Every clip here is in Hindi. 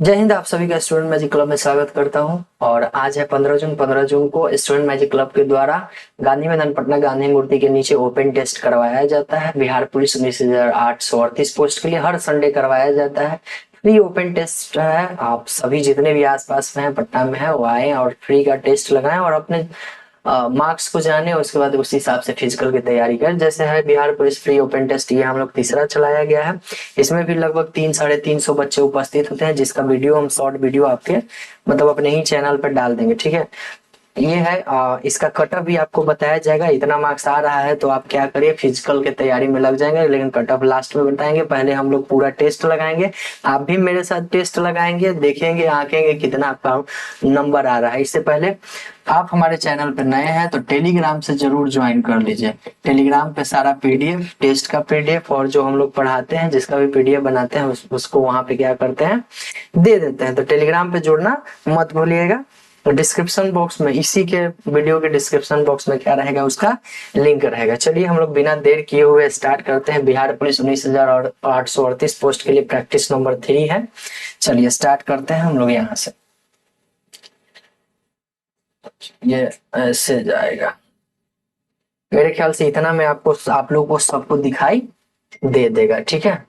जय हिंद। आप सभी का स्टूडेंट मैजिक क्लब में स्वागत करता हूं। और आज है 15 जून। 15 जून को स्टूडेंट मैजिक क्लब के द्वारा गांधी मैदान पटना गांधी मूर्ति के नीचे ओपन टेस्ट करवाया जाता है। बिहार पुलिस 19,838 पोस्ट के लिए हर संडे करवाया जाता है। फ्री ओपन टेस्ट है। आप सभी जितने भी आसपास में है, पटना में है, वो आए और फ्री का टेस्ट लगाएं और अपने मार्क्स को जाने। उसके बाद उस हिसाब से फिजिकल की तैयारी करें। जैसे है Bihar police free open test, ये हम लोग तीसरा चलाया गया है। इसमें भी लगभग 300-350 बच्चे उपस्थित होते हैं, जिसका वीडियो हम शॉर्ट वीडियो आपके मतलब अपने ही चैनल पर डाल देंगे। ठीक है, ये है इसका कट ऑफ भी आपको बताया जाएगा। इतना मार्क्स आ रहा है तो आप क्या करिए, फिजिकल के तैयारी में लग जाएंगे, लेकिन कट ऑफ लास्ट में बताएंगे। पहले हम लोग पूरा टेस्ट लगाएंगे, आप भी मेरे साथ टेस्ट लगाएंगे, देखेंगे आंकेंगे कितना आपका नंबर आ रहा है। इससे पहले आप हमारे चैनल पर नए हैं तो टेलीग्राम से जरूर ज्वाइन कर लीजिए। टेलीग्राम पे सारा पीडीएफ, टेस्ट का पीडीएफ और जो हम लोग पढ़ाते हैं जिसका भी पीडीएफ बनाते हैं उसको वहां पे क्या करते हैं, दे देते हैं। तो टेलीग्राम पे जुड़ना मत भूलिएगा। डिस्क्रिप्शन बॉक्स में, इसी के वीडियो के डिस्क्रिप्शन बॉक्स में क्या रहेगा, उसका लिंक रहेगा। चलिए हम लोग बिना देर किए हुए स्टार्ट करते हैं। बिहार पुलिस 19,838 पोस्ट के लिए प्रैक्टिस नंबर 3 है। चलिए स्टार्ट करते हैं हम लोग यहाँ से। ये ऐसे जाएगा। मेरे ख्याल से इतना मैं आपको, आप लोगों को सबको दिखाई दे देगा। ठीक है,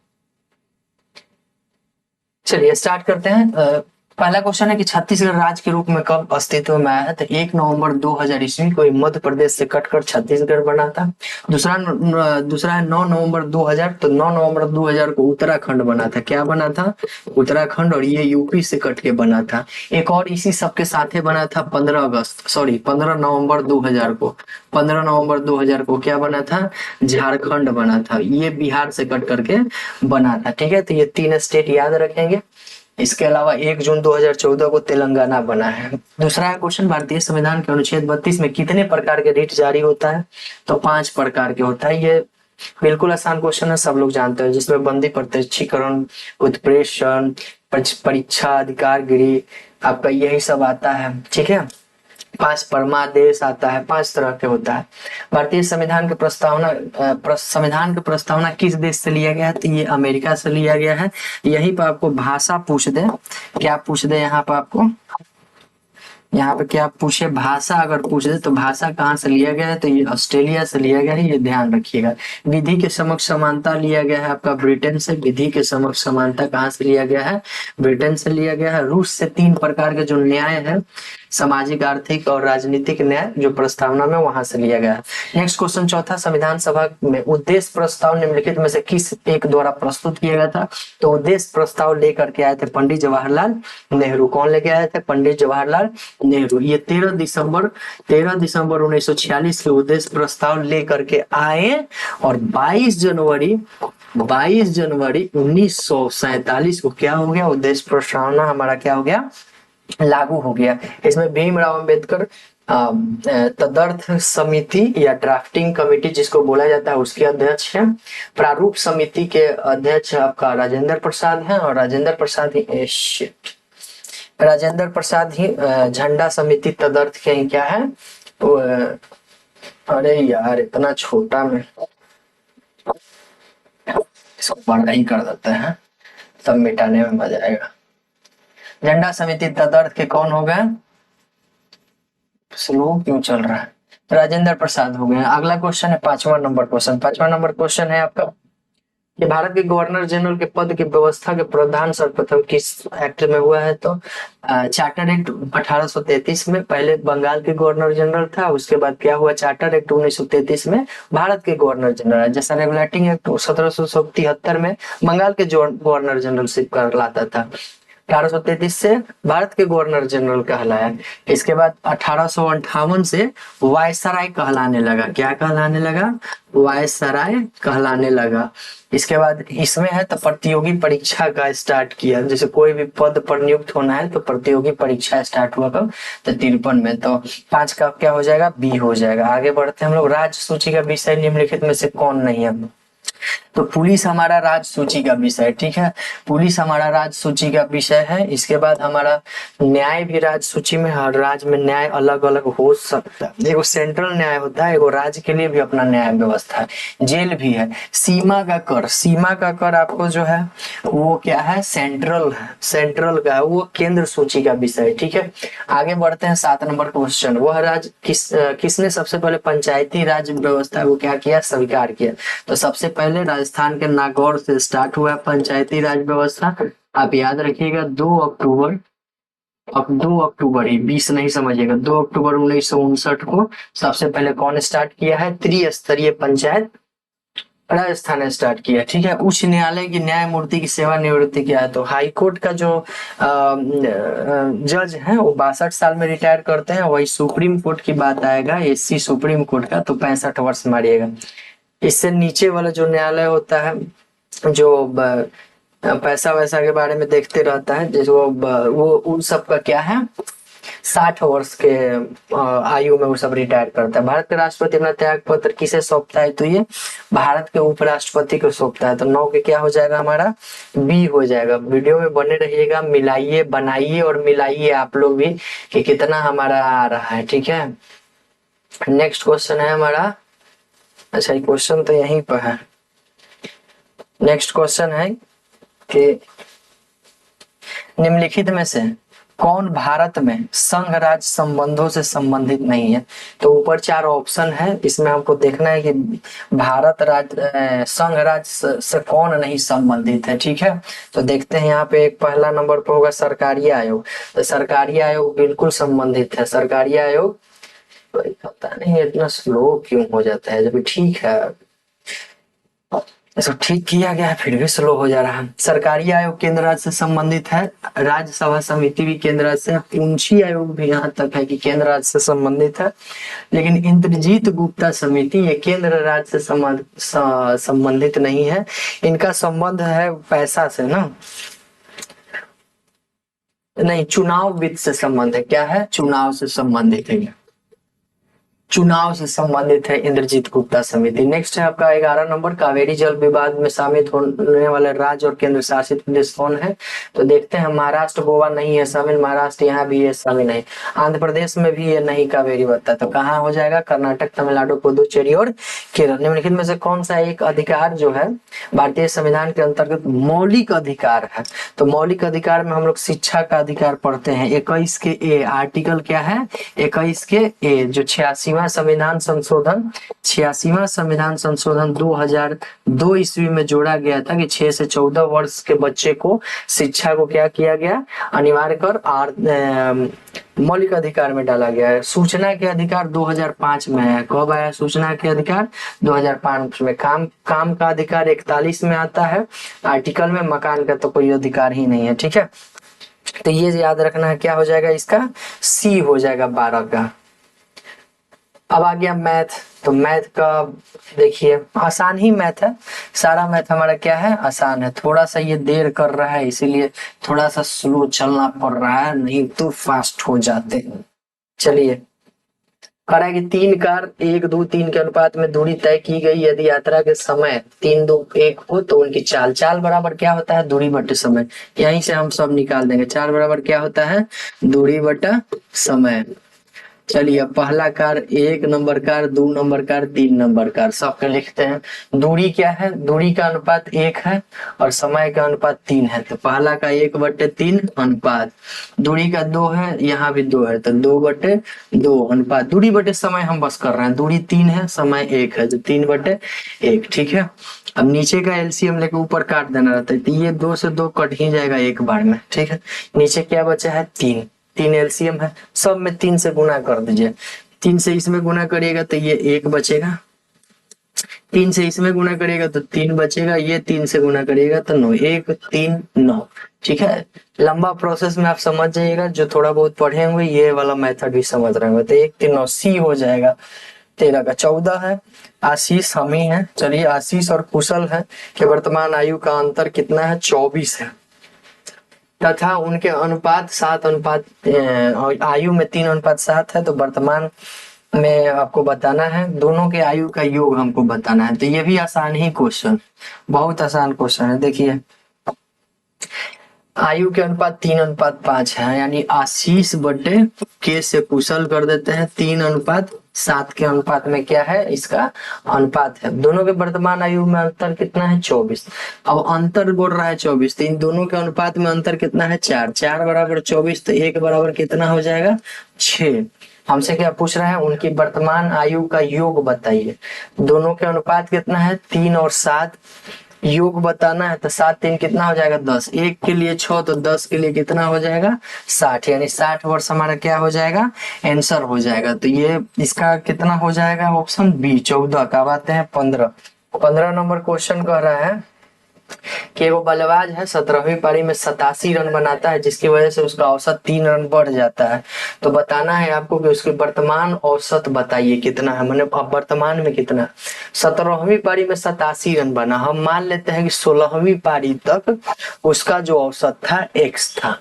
चलिए स्टार्ट करते हैं। पहला क्वेश्चन है कि छत्तीसगढ़ राज्य के रूप में कब अस्तित्व में आया है। तो 1 नवंबर 2000 ईस्वी को मध्य प्रदेश से कटकर छत्तीसगढ़ बना था। दूसरा है 9 नवंबर 2000। तो 9 नवंबर 2000 को उत्तराखंड बना था। क्या बना था? उत्तराखंड। और ये यूपी से कट के बना था। एक और इसी सबके साथ बना था 15 नवंबर 2000 को। 15 नवंबर 2000 को क्या बना था? झारखंड बना था। ये बिहार से कट करके बना था। ठीक है, तो ये 3 स्टेट याद रखेंगे। इसके अलावा 1 जून 2014 को तेलंगाना बना है। दूसरा क्वेश्चन, भारतीय संविधान के अनुच्छेद 32 में कितने प्रकार के रिट जारी होता है? तो 5 प्रकार के होता है। ये बिल्कुल आसान क्वेश्चन है, सब लोग जानते हैं, जिसमें बंदी, प्रत्यक्षीकरण, उत्प्रेषण, परीक्षा, अधिकार गिरी, आपका यही सब आता है। ठीक है, 5 परमादेश आता है। 5 तरह के होता है। भारतीय संविधान की प्रस्तावना किस देश से लिया गया है? तो ये अमेरिका से लिया गया है। यहीं पर आपको भाषा पूछ दे, क्या पूछ दे यहाँ पर आपको, यहाँ पे क्या पूछे, भाषा अगर पूछ दे तो भाषा कहाँ से लिया गया है? तो ये ऑस्ट्रेलिया से लिया गया है, ये ध्यान रखिएगा। विधि के समक्ष समानता लिया गया है आपका ब्रिटेन से। विधि के समक्ष समानता कहाँ से लिया गया है? ब्रिटेन से लिया गया है। रूस से 3 प्रकार के जो न्याय है, सामाजिक, आर्थिक और राजनीतिक न्याय, जो प्रस्तावना में वहां से लिया गया है। नेक्स्ट क्वेश्चन, चौथा, संविधान सभा में उद्देश्य प्रस्ताव निम्नलिखित में से किस एक द्वारा प्रस्तुत किया गया था? तो उद्देश्य प्रस्ताव लेकर के आए थे पंडित जवाहरलाल नेहरू। कौन लेके आए थे? पंडित जवाहरलाल नेहरू। ये 13 दिसंबर 1946 के उद्देश्य प्रस्ताव लेकर के आए और 22 जनवरी 1947 को क्या हो गया? उद्देश्य प्रस्तावना हमारा क्या हो गया? लागू हो गया। इसमें भीमराव अंबेडकर तदर्थ समिति या ड्राफ्टिंग कमेटी जिसको बोला जाता है उसके अध्यक्ष है। प्रारूप समिति के अध्यक्ष आपका राजेंद्र प्रसाद है। और राजेंद्र प्रसाद ही झंडा समिति तदर्थ के ही क्या है? अरे यार, इतना छोटा में इसको बड़ा ही कर देते हैं, सब मिटाने में मजा आएगा। झंडा समिति तदर्थ के कौन हो गए? स्लो क्यों चल रहा है? राजेंद्र प्रसाद हो गए। अगला क्वेश्चन है 5वां नंबर क्वेश्चन। 5वां नंबर क्वेश्चन है आपका कि भारत के गवर्नर जनरल के पद की व्यवस्था के प्रावधान सर्वप्रथम किस एक्ट में हुआ है? तो चार्टर एक्ट 1833 में। पहले बंगाल के गवर्नर जनरल था, उसके बाद क्या हुआ? चार्टर एक्ट 1933 में भारत के गवर्नर जनरल। जैसा रेगुलेटिंग एक्ट 1773 में बंगाल के गवर्नर जनरलशिप कहलाता था। 1833 से भारत के गवर्नर जनरल कहलाया। इसके बाद 1858 से वायसराय कहलाने लगा। क्या कहलाने लगा? वायसराय कहलाने लगा। इसके बाद इसमें है तो प्रतियोगी परीक्षा का स्टार्ट किया। जैसे कोई भी पद पर नियुक्त होना है तो प्रतियोगी परीक्षा स्टार्ट हुआ कब? तो 53 में। तो 5 का क्या हो जाएगा? बी हो जाएगा। आगे बढ़ते हैं हम लोग। राज्य सूची का विषय निम्नलिखित में से कौन नहीं है? तो पुलिस हमारा राज्य सूची का विषय, ठीक है, पुलिस हमारा राज्य सूची का विषय है। इसके बाद हमारा न्याय भी राज्य सूची में, हर राज्य में न्याय अलग अलग हो सकता है। एगो सेंट्रल न्याय होता है, एगो राज्य के लिए भी अपना न्याय व्यवस्था है, जेल भी है। सीमा का कर, सीमा का कर आपको जो है वो क्या है, सेंट्रल है, सेंट्रल का है, वो केंद्र सूची का विषय है, ठीक है। आगे बढ़ते हैं 7 नंबर क्वेश्चन, वह राज्य किसने सबसे पहले पंचायती राज व्यवस्था को क्या किया, स्वीकार किया। तो सबसे पहले राजस्थान के नागौर से स्टार्ट हुआ पंचायती राज व्यवस्था। आप याद रखिएगा 2 अक्टूबर, अब 2 अक्टूबर ही 20 नहीं समझिएगा, 2 अक्टूबर 1959 को सबसे पहले कौन स्टार्ट किया है, त्रिस्तरीय पंचायत राजस्थान ने स्टार्ट किया, ठीक है। उच्च न्यायालय की न्यायमूर्ति की सेवानिवृत्ति क्या है, तो हाई कोर्ट का जो जज है वो 62 साल में रिटायर करते हैं। वही सुप्रीम कोर्ट की बात आएगा, एससी सुप्रीम कोर्ट का, तो 65 वर्ष मारिएगा। इससे नीचे वाला जो न्यायालय होता है, जो पैसा वैसा के बारे में देखते रहता है, जैसे वो उन सब का क्या है, 60 वर्ष के आयु में वो सब रिटायर करता है। भारत के राष्ट्रपति अपना त्याग पत्र किसे सौंपता है, तो ये भारत के उपराष्ट्रपति को सौंपता है। तो 9 के क्या हो जाएगा हमारा, बी हो जाएगा। वीडियो में बने रहिएगा, मिलाइए, बनाइए और मिलाइए आप लोग भी कि कितना हमारा आ रहा है, ठीक है। नेक्स्ट क्वेश्चन है हमारा, अच्छा क्वेश्चन तो यहीं पर है। नेक्स्ट क्वेश्चन है कि निम्नलिखित में से कौन भारत में संघ राज्य संबंधों से संबंधित नहीं है। तो ऊपर 4 ऑप्शन है, इसमें हमको देखना है कि भारत राज्य संघ राज्य से कौन नहीं संबंधित है, ठीक है। तो देखते हैं यहाँ पे एक पहला नंबर पर होगा सरकारी आयोग। तो सरकारी आयोग बिल्कुल संबंधित है। सरकारी आयोग, पता नहीं इतना स्लो क्यों हो जाता है, जब ठीक है, इसको ठीक किया गया है फिर भी स्लो हो जा रहा है। सरकारी आयोग केंद्र राज्य से संबंधित है। राज्यसभा समिति भी केंद्र राज्य से, पूंछी आयोग भी यहाँ तक है कि केंद्र राज्य से संबंधित है। लेकिन इंद्रजीत गुप्ता समिति ये केंद्र राज्य से संबंधित नहीं है। इनका संबंध है पैसा से ना, नहीं, चुनाव वित्त से संबंध है। क्या है, चुनाव से संबंधित है, चुनाव से संबंधित है इंद्रजीत गुप्ता समिति। नेक्स्ट है आपका 11 नंबर, कावेरी जल विवाद में शामिल होने वाले राज्य और केंद्र शासित प्रदेश कौन है। तो देखते हैं महाराष्ट्र, गोवा नहीं है शामिल, महाराष्ट्र यहाँ भी है शामिल नहीं, आंध्र प्रदेश में भी ये नहीं कावेरी बहता है। तो कहाँ हो जाएगा, कर्नाटक, तमिलनाडु, पुदुचेरी और केरल। निम्नलिखित में से कौन सा एक अधिकार जो है भारतीय संविधान के अंतर्गत मौलिक अधिकार है। तो मौलिक अधिकार में हम लोग शिक्षा का अधिकार पढ़ते हैं, 21 के ए, आर्टिकल क्या है 21 के ए, जो 86वां संविधान संशोधन 86वां संविधान संशोधन 2002 ईस्वी में जोड़ा गया था कि 6 से 14 वर्ष के बच्चे को शिक्षा को क्या किया गया, अनिवार्य कर मौलिक अधिकार में डाला गया है। सूचना के अधिकार 2005 में है। कब आया सूचना के अधिकार, 2005 में। काम का अधिकार 41 में आता है आर्टिकल में, मकान का तो कोई अधिकार ही नहीं है, ठीक है। तो ये याद रखना है, क्या हो जाएगा इसका, सी हो जाएगा 12 का। अब आ गया मैथ। तो मैथ का देखिए आसान ही मैथ है, सारा मैथ हमारा क्या है, आसान है। थोड़ा सा ये देर कर रहा है इसीलिए थोड़ा सा स्लो चलना पड़ रहा है, नहीं तो फास्ट हो जाते हैं। चलिए, कह रहा है कि 3 कार 1, 2, 3 के अनुपात में दूरी तय की गई, यदि यात्रा के समय 3, 2, 1 हो तो उनकी चाल बराबर क्या होता है, दूरी बटे समय। यहीं से हम सब निकाल देंगे, चाल बराबर क्या होता है, दूरी बटा समय। चलिए, अब पहला car 1 number car, 2 number car, 3 number car, सबके लिखते हैं। दूरी क्या है, दूरी का अनुपात 1 है और समय का अनुपात 3 है। तो पहला का 1/3 अनुपात, दूरी का 2 है, यहाँ भी 2 है, तो 2/2 अनुपात, दूरी बटे समय हम बस कर रहे हैं। दूरी 3 है, समय 1 है, तो 3/1, ठीक है। अब नीचे का एलसीएम लेके ऊपर काट देना रहता है, तो ये 2 से 2 कट ही जाएगा एक बार में, ठीक है। नीचे क्या बचा है, 3 एलसीएम है, सब में 3 से गुना कर दीजिए। 3 से इसमें गुना करिएगा तो ये 1 बचेगा, 3 से इसमें गुना करिएगा तो 3 बचेगा, ये 3 से गुना करिएगा तो 9, 1, 3, 9, ठीक है। लंबा प्रोसेस में आप समझ जाइएगा, जो थोड़ा बहुत पढ़े होंगे ये वाला मेथड भी समझ रहे होंगे। तो 1, 3, 9 सी हो जाएगा। 13 का 14 है, आशीष हम ही है। चलिए, आशीष और कुशल है कि वर्तमान आयु का अंतर कितना है, 24 है, तथा उनके अनुपात 7 अनुपात आयु में 3 अनुपात 7 है। तो वर्तमान में आपको बताना है, दोनों के आयु का योग हमको बताना है। तो ये भी आसान ही क्वेश्चन, बहुत आसान क्वेश्चन है। देखिए आयु के अनुपात 3:5 है, यानी आशीष बटे के से कुशल कर देते हैं। 3:7 के अनुपात में क्या है, इसका अनुपात है। दोनों के वर्तमान आयु में अंतर कितना है, 24। अब अंतर बोल रहा है 24, तो इन दोनों के अनुपात में अंतर कितना है, 4। 4 बराबर 24, तो 1 बराबर कितना हो जाएगा, 6। हमसे क्या पूछ रहा है, उनकी वर्तमान आयु का योग बताइए। दोनों के अनुपात कितना है, 3 और 7। योग बताना है तो 7 3 कितना हो जाएगा, 10। 1 के लिए 6, तो 10 के लिए कितना हो जाएगा, 60। यानी 60 वर्ष हमारा क्या हो जाएगा, आंसर हो जाएगा। तो ये इसका कितना हो जाएगा, ऑप्शन बी 14। का आते हैं 15। 15 नंबर क्वेश्चन कह रहा है कि वो बल्लेबाज है, 17वीं पारी में 87 रन बनाता है, जिसकी वजह से उसका औसत 3 रन बढ़ जाता है। तो बताना है आपको कि उसके वर्तमान औसत बताइए कितना है, मतलब अब वर्तमान में कितना। 17वीं पारी में 87 रन बना, हम मान लेते हैं कि 16वीं पारी तक उसका जो औसत था एक्स था।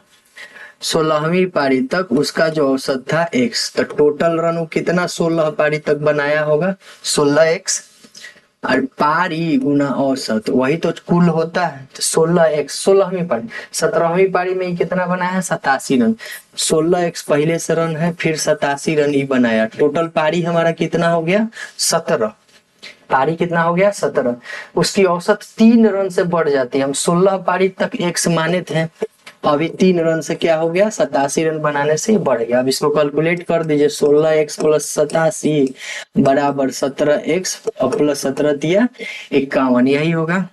16वीं पारी तक उसका जो औसत था एक्स, तो टोटल रन वो कितना 16 पारी तक बनाया होगा, 16x। और पारी गुना औसत वही तो कुल होता है। तो 16x 16वीं पारी, 17वीं पारी में कितना बनाया है, 87 रन। 16x पहले से रन है, फिर 87 रन ही बनाया। टोटल पारी हमारा कितना हो गया, 17। पारी कितना हो गया, 17। उसकी औसत 3 रन से बढ़ जाती है। हम 16 पारी तक एक्स माने थे, अभी 3 रन से क्या हो गया, 87 रन बनाने से बढ़ गया। अब इसको कैलकुलेट कर दीजिए, 16x प्लस 87 बराबर 17x और प्लस 17 दिया 51, यही होगा।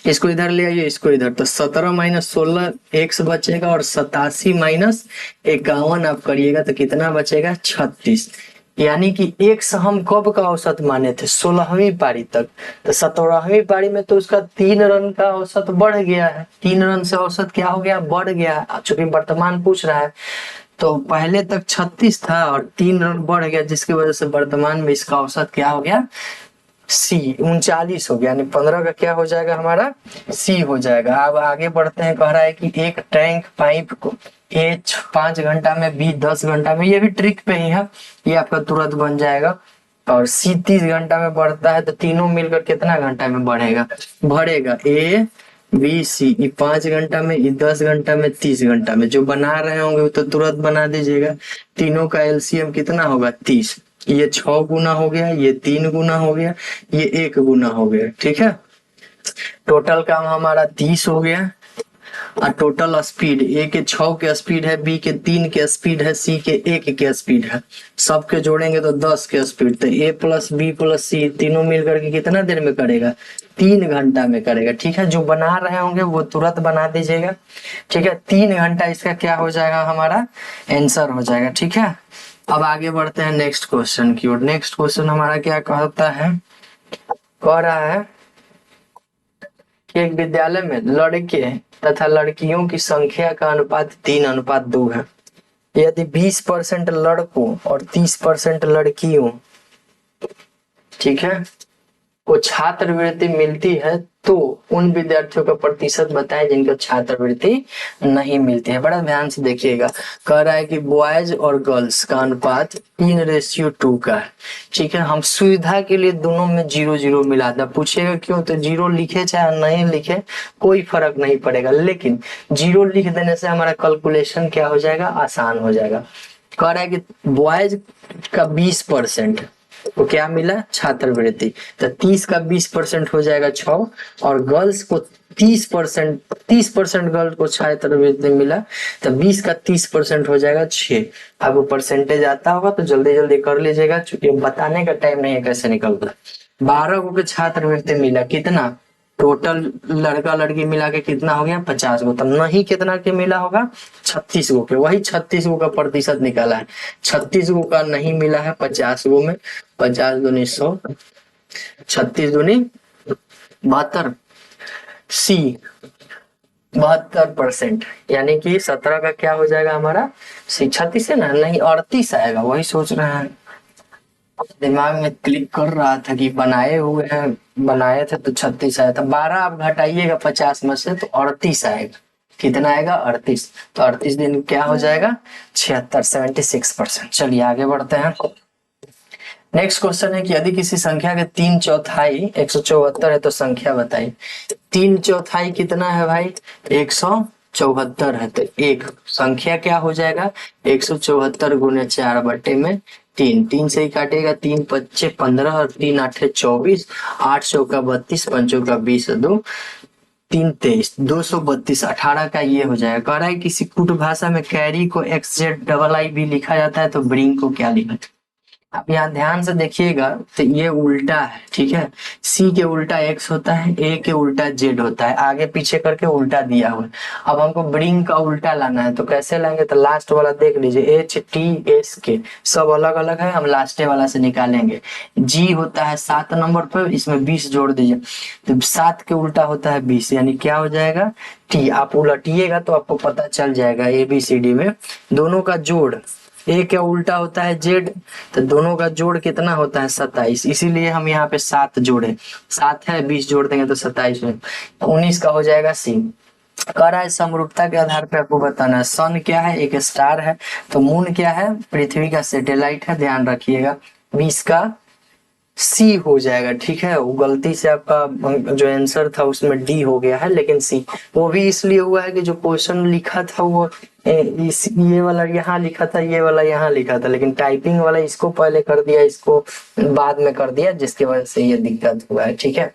इसको इधर ले आइए, इसको इधर, तो 17 माइनस 16 एक्स बचेगा, और 87 माइनस 51 आप करिएगा तो कितना बचेगा, 36। यानी कि एक्स हम कब का औसत माने थे, 16वीं पारी तक। तो 17वीं पारी में तो उसका 3 रन का औसत बढ़ गया है। 3 रन से औसत क्या हो गया, बढ़ गया। चूंकि वर्तमान पूछ रहा है, तो पहले तक 36 था और 3 रन बढ़ गया, जिसकी वजह से वर्तमान में इसका औसत क्या हो गया, सी 39 हो गया। यानी 15 का क्या हो जाएगा हमारा, सी हो जाएगा। अब आगे बढ़ते हैं, कह रहा है कि एक टैंक पाइप को ए 5 घंटा में, बी 10 घंटा में, ये भी ट्रिक पे ही है, ये आपका तुरंत बन जाएगा। और सी 30 घंटा में बढ़ता है, तो तीनों मिलकर कितना घंटा में बढ़ेगा, बढ़ेगा। ए बी सी, 5 घंटा में, 10 घंटा में, 30 घंटा में। जो बना रहे होंगे वो तो तुरंत बना दीजिएगा। तीनों का एलसीएम कितना होगा, 30। ये 6 गुना हो गया, ये 3 गुना हो गया, ये 1 गुना हो गया। ठीक है, टोटल काम हमारा 30 हो गया। और टोटल स्पीड, ए के 6 के स्पीड है, बी के 3 के स्पीड है, सी के 1 के स्पीड है। सबके जोड़ेंगे तो 10 के स्पीड। तो ए प्लस बी प्लस सी तीनों मिलकर के कितना देर में करेगा, 3 घंटा में करेगा। ठीक है, जो बना रहे होंगे वो तुरंत बना दीजिएगा। ठीक है, 3 घंटा इसका क्या हो जाएगा, हमारा आंसर हो जाएगा। ठीक है, अब आगे बढ़ते हैं नेक्स्ट क्वेश्चन की ओर। नेक्स्ट क्वेश्चन हमारा क्या कहता है, कह रहा है कि एक विद्यालय में लड़के तथा लड़कियों की संख्या का अनुपात 3:2 है। यदि 20% लड़कों और 30% लड़कियों, ठीक है, को छात्रवृत्ति मिलती है, तो उन विद्यार्थियों का प्रतिशत बताएं जिनको छात्रवृत्ति नहीं मिलती है। बड़ा ध्यान से देखिएगा, कह रहा है कि बॉयज और गर्ल्स का अनुपात 3:2 का है। ठीक है, हम सुविधा के लिए दोनों में 0 0 मिला दें। पूछेगा क्यों, तो 0 लिखे चाहे नहीं लिखे कोई फर्क नहीं पड़ेगा, लेकिन 0 लिख देने से हमारा कैलकुलेशन क्या हो जाएगा, आसान हो जाएगा। कह रहा है कि बॉयज का 20% तो क्या मिला, छात्रवृत्ति। तो 30 का 20% हो जाएगा 6, और गर्ल्स को 30% गर्ल्स को छात्रवृत्ति मिला, तो 20 का 30% हो जाएगा 6। आपको परसेंटेज आता होगा तो जल्दी जल्दी कर लीजिएगा, चूंकि बताने का टाइम नहीं है कैसे निकलता। 12 को छात्रवृत्ति मिला, कितना टोटल लड़का लड़की मिला के कितना हो गया, 50 गो। तब नहीं कितना के मिला होगा, 36 गो के। वही 36 गो का प्रतिशत निकाला है। 36 गो का नहीं मिला है 50 गो में, 50 दूनी 100, 36 दूनी 72, सी 72%। यानी कि 17 का क्या हो जाएगा हमारा, सी 36 है ना, नहीं 38 आएगा। वही सोच रहे हैं, दिमाग में क्लिक कर रहा था कि बनाए हुए हैं, बनाए थे तो 36 आया था। 12 आप घटाइएगा 50 में से तो 38 आएगा। कितना आएगा, 38। तो 38 दिन क्या हो जाएगा, 76, 76%। चलिए आगे बढ़ते हैं। नेक्स्ट क्वेश्चन है कि यदि किसी संख्या के 3/4 174 है तो संख्या बताइए। 3/4 कितना है भाई? 174 है। तो एक संख्या क्या हो जाएगा? 174 गुने 4/3। 3 से ही काटेगा, 3×5 = 15 और 3×8 = 24। 8 × 32, 5 × 20, 2 3 23, 232। 18 का ये हो जाएगा। कह रहा है किसी कुट भाषा में कैरी को XZII भी लिखा जाता है तो ब्रिंग को क्या लिखा? आप यहाँ ध्यान से देखिएगा तो ये उल्टा है, ठीक है। सी के उल्टा एक्स होता है, ए के उल्टा जेड होता है, आगे पीछे करके उल्टा दिया हुआ है। अब हमको ब्रिंग का उल्टा लाना है तो कैसे लाएंगे? तो लास्ट वाला देख लीजिए, HTSK सब अलग अलग है, हम लास्टे वाला से निकालेंगे। जी होता है 7 नंबर पर, इसमें 20 जोड़ दीजिए तो 7 के उल्टा होता है 20, यानी क्या हो जाएगा? टी। आप उलटिएगा तो आपको पता चल जाएगा ABCD में दोनों का जोड़। ए क्या उल्टा होता है जेड, तो दोनों का जोड़ कितना होता है? 27। इसीलिए हम यहाँ पे 7 जोड़े। 7 है, 20 जोड़ देंगे तो 27 में 19 का हो जाएगा सी। कह रहा है समरूपता के आधार पे आपको बताना है। सन क्या है? एक स्टार है। तो मून क्या है? पृथ्वी का सैटेलाइट है, ध्यान रखिएगा। 20 का सी हो जाएगा, ठीक है। वो गलती से आपका जो आंसर था उसमें डी हो गया है, लेकिन सी वो भी इसलिए हुआ है कि जो क्वेश्चन लिखा था वो ये वाला यहाँ लिखा था, ये वाला यहाँ लिखा था, लेकिन टाइपिंग वाला इसको पहले कर दिया, इसको बाद में कर दिया, जिसकी वजह से ये दिक्कत हुआ है, ठीक है।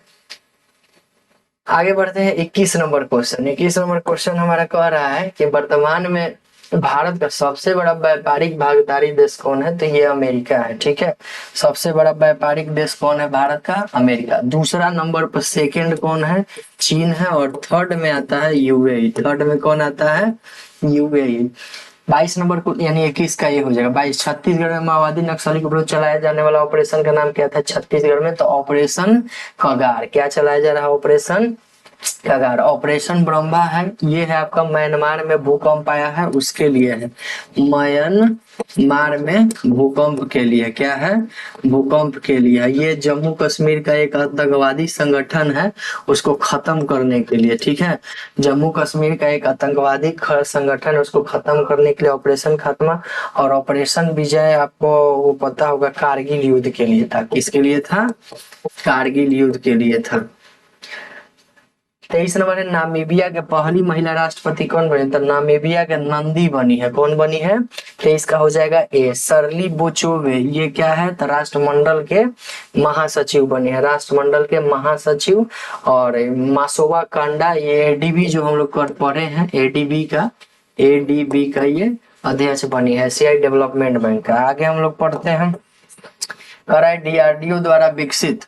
आगे बढ़ते हैं 21 नंबर क्वेश्चन। 21 नंबर क्वेश्चन हमारा कह रहा है कि वर्तमान में भारत का सबसे बड़ा व्यापारिक भागीदारी देश कौन है? तो ये अमेरिका है, ठीक है। सबसे बड़ा व्यापारिक देश कौन है भारत का? अमेरिका। दूसरा नंबर पर सेकंड कौन है? चीन है। और थर्ड में आता है UAE। थर्ड में कौन आता है? UAE। 22 नंबर को यानी 21 का ये हो जाएगा 22। छत्तीसगढ़ में माओवादी नक्सली के विरुद्ध चलाया जाने वाला ऑपरेशन का नाम क्या था छत्तीसगढ़ में? तो ऑपरेशन कगार। क्या चलाया जा रहा है? ऑपरेशन कगार। ऑपरेशन ब्रह्मा है, ये है आपका म्यांमार में भूकंप आया है उसके लिए है। म्यांमार में भूकंप के लिए क्या है? भूकंप के लिए। ये जम्मू कश्मीर का एक आतंकवादी संगठन है, उसको खत्म करने के लिए, ठीक है। जम्मू कश्मीर का एक आतंकवादी संगठन है, उसको खत्म करने के लिए ऑपरेशन खात्मा। और ऑपरेशन विजय आपको वो पता होगा, कारगिल युद्ध के लिए था। किसके लिए था? कारगिल युद्ध के लिए था। 23 नंबर है नामीबिया के पहली महिला राष्ट्रपति कौन बनी? तो नामीबिया के नंदी बनी है। कौन बनी है? 23 का हो जाएगा ए, शर्ली बोचोवे। ये क्या है? तो राष्ट्रमंडल के महासचिव बनी है, राष्ट्रमंडल के महासचिव। और मासोवा कांडा, ये ADB जो हम लोग पढ़े हैं, ADB का ये अध्यक्ष बनी है, एशियाई डेवलपमेंट बैंक का। आगे हम लोग पढ़ते हैं। DRDO द्वारा विकसित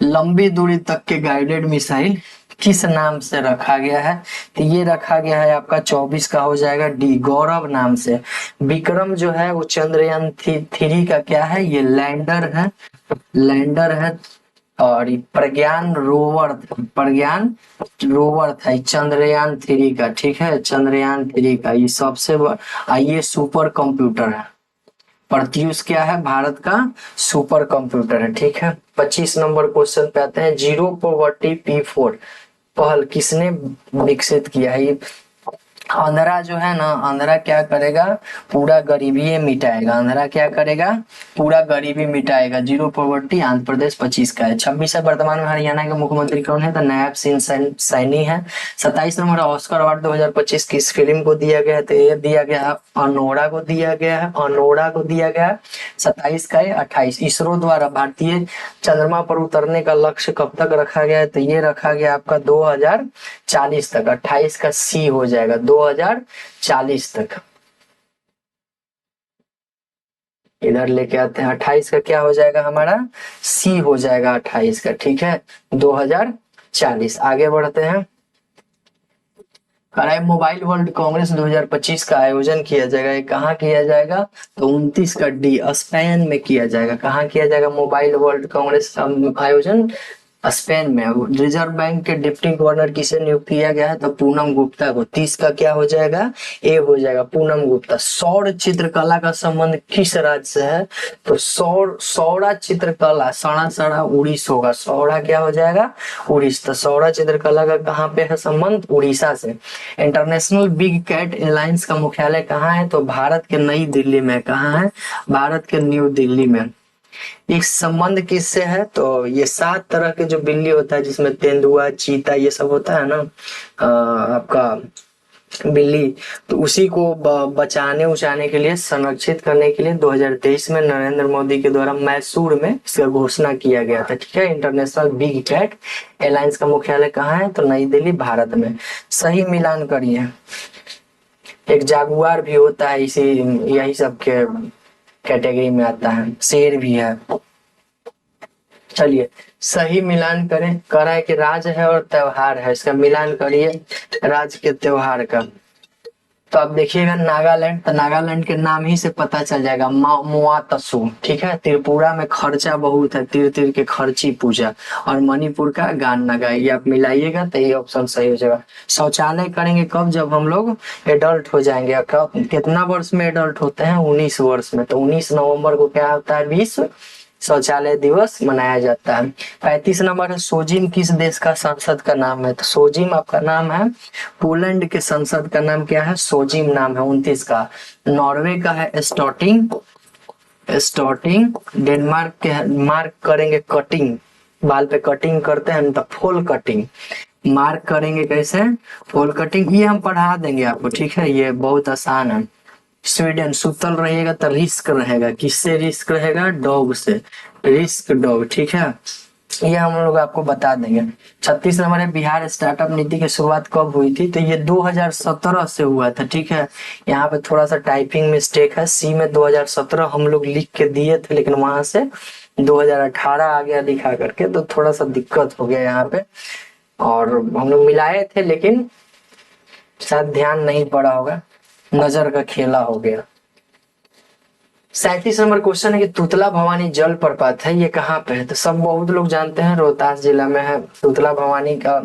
लंबी दूरी तक के गाइडेड मिसाइल किस नाम से रखा गया है? तो ये रखा गया है आपका 24 का हो जाएगा डी, गौरव नाम से। विक्रम जो है वो चंद्रयान 3 का क्या है? ये लैंडर है, लैंडर है। और प्रज्ञान रोवर, प्रज्ञान रोवर था चंद्रयान 3 का, ठीक है। चंद्रयान 3 का ये सबसे ये सुपर कंप्यूटर है। प्रत्यूष क्या है? भारत का सुपर कंप्यूटर है, ठीक है। 25 नंबर क्वेश्चन पे आते हैं। जीरो पॉवर्टी P4 पहल किसने विकसित किया है? अंधरा जो है ना, अंधरा क्या करेगा? पूरा गरीबी मिटाएगा। अंधरा क्या करेगा? पूरा गरीबी मिटाएगा। जीरो पॉवर्टी आंध्र प्रदेश 25 का है। 26 है वर्तमान में हरियाणा के मुख्यमंत्री कौन है? तो नायब सिंह सैनी है। 27 नंबर ऑस्कर अवार्ड 2025 किस फिल्म को दिया गया है? तो ये दिया गया है अनोरा को दिया गया है, अनोरा को दिया गया है। 27 का है। 28 इसरो द्वारा भारतीय चंद्रमा पर उतरने का लक्ष्य कब तक रखा गया है? तो ये रखा गया आपका 2040 तक। 28 का सी हो जाएगा 2040 तक। इधर लेके आते हैं। 28 का क्या हो जाएगा हमारा? सी हो जाएगा 28 का, ठीक है। 2040। आगे बढ़ते हैं। मोबाइल वर्ल्ड कांग्रेस 2025 का आयोजन किया जाएगा। ये कहाँ किया जाएगा? तो 29 का डी, स्पेन में किया जाएगा। कहाँ किया जाएगा मोबाइल वर्ल्ड कांग्रेस आयोजन? स्पेन में। रिजर्व बैंक के डिप्टी गवर्नर किसे नियुक्त किया गया है? तो पूनम गुप्ता को। 30 का क्या हो जाएगा? ए हो जाएगा, पूनम गुप्ता। सौर चित्रकला का संबंध किस राज्य से है? तो सौरा चित्रकला सड़ा सड़ा उड़ीसा होगा। सौरा क्या हो जाएगा? उड़ीसा। तो सौरा चित्रकला का कहाँ पे है संबंध? उड़ीसा से। इंटरनेशनल बिग कैट एलायंस का मुख्यालय कहाँ है? तो भारत के नई दिल्ली में। कहाँ है? भारत के न्यू दिल्ली में। इस संबंध किससे है? तो ये 7 तरह के जो बिल्ली होता है जिसमें तेंदुआ, चीता ये सब होता है ना, आपका बिल्ली, तो उसी को बचाने उचाने के लिए, संरक्षित करने के लिए 2023 में नरेंद्र मोदी के द्वारा मैसूर में इसका घोषणा किया गया था। ठीक है, इंटरनेशनल बिग कैट एलायंस का मुख्यालय कहाँ है? तो नई दिल्ली, भारत में। सही मिलान करिए। एक जागुआर भी होता है इसी, यही सब के कैटेगरी में आता है, शेर भी है। चलिए सही मिलान करें, कह रहा है कि राज्य है और त्योहार है, इसका मिलान करिए राज्य के त्योहार का। तो अब देखिएगा नागालैंड, तो नागालैंड के नाम ही से पता चल जाएगा, मुआ तसु। ठीक है, त्रिपुरा में खर्चा बहुत है, तिर तिर के खर्ची पूजा, और मणिपुर का गान नगा। ये आप मिलाइएगा तो ये ऑप्शन सही हो जाएगा। शौचालय करेंगे कब? जब हम लोग एडल्ट हो जाएंगे। कब, कितना वर्ष में एडल्ट होते हैं? 19 वर्ष में। तो 19 नवंबर को क्या होता है? विश्व शौचालय दिवस मनाया जाता है। 35 नंबर है, सोजिम किस देश का संसद का नाम है? तो सोजिम आपका नाम है, पोलैंड के संसद का नाम क्या है? सोजिम नाम है 29 का। नॉर्वे का है स्टॉटिंग, स्टॉटिंग। डेनमार्क के मार्क करेंगे कटिंग, बाल पे कटिंग करते हैं तो फोल कटिंग। मार्क करेंगे कैसे? फोल कटिंग। ये हम पढ़ा देंगे आपको, ठीक है, ये बहुत आसान है। स्वीडन, सुतल रहिएगा तो रिस्क रहेगा। किससे रिस्क रहेगा? डॉग से, रिस्क डॉग। ठीक है, ये हम लोग आपको बता देंगे। 36 नंबर है, बिहार स्टार्टअप नीति की शुरुआत कब हुई थी? तो ये 2017 से हुआ था। ठीक है, यहाँ पे थोड़ा सा टाइपिंग मिस्टेक है, सी में 2017 हम लोग लिख के दिए थे, लेकिन वहां से 2018 आ गया दिखा करके, तो थोड़ा सा दिक्कत हो गया यहाँ पे, और हम लोग मिलाए थे लेकिन शायद ध्यान नहीं पड़ा होगा, नजर का खेला हो गया। 37 नंबर क्वेश्चन है कि तुतला भवानी जल प्रपात है, ये कहाँ पे है? तो सब बहुत लोग जानते हैं, रोहतास जिला में है। तुतला भवानी का